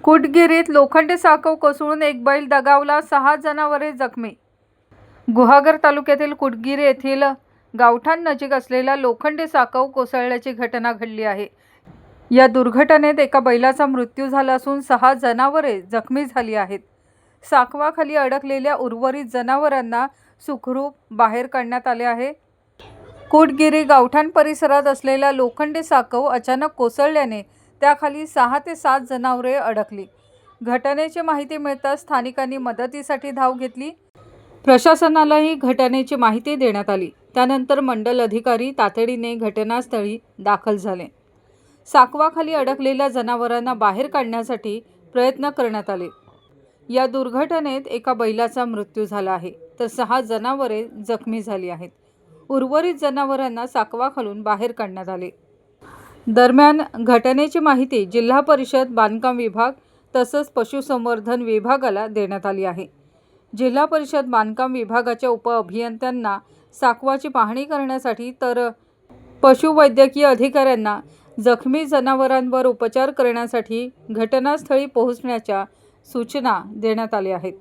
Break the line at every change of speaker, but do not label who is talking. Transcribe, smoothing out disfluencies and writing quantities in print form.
कुटगिरीत लोखंडी साकव कोसळून एक बैल दगावला, 6 जनावरे जखमी. गुहागर तालुक्यातील कुटगिरी येथील गावठाण नजीक असलेला लोखंडी साकव कोसळल्याची घटना घडली आहे. या दुर्घटनेत एका बैलाचा मृत्यू झाला असून 6 जनावरे जखमी झाली आहेत. साकवाखाली अडकलेल्या उर्वरित जनावरांना सुखरूप बाहेर काढण्यात आले आहे. कुटगिरी गावठाण परिसरात असलेला लोखंडी साकव अचानक कोसळल्याने त्याखाली 6 ते 7 जनावरे अडकली. घटनेची माहिती मिळताच स्थानिकांनी मदतीसाठी धाव घेतली. प्रशासनालाही घटनेची माहिती देण्यात आली. त्यानंतर मंडल अधिकारी तातडीने घटनास्थळी दाखल झाले. साकवाखाली अडकलेल्या जनावरांना बाहेर काढण्यासाठी प्रयत्न करण्यात आले. या दुर्घटनेत एका बैलाचा मृत्यू झाला आहे, तर 6 जनावरे जखमी झाली आहेत. उर्वरित जनावरांना साकवाखालून बाहेर काढण्यात आले. दरम्यान घटनेची माहिती जिल्हा परिषद बांधकाम विभाग तसंच पशुसंवर्धन विभागाला देण्यात आली आहे. जिल्हा परिषद बांधकाम विभागाच्या उपअभियंत्यांना साकवाची पाहणी करण्यासाठी तर पशुवैद्यकीय अधिकाऱ्यांना जखमी जनावरांवर उपचार करण्यासाठी घटनास्थळी पोहोचण्याच्या सूचना देण्यात आल्या आहेत.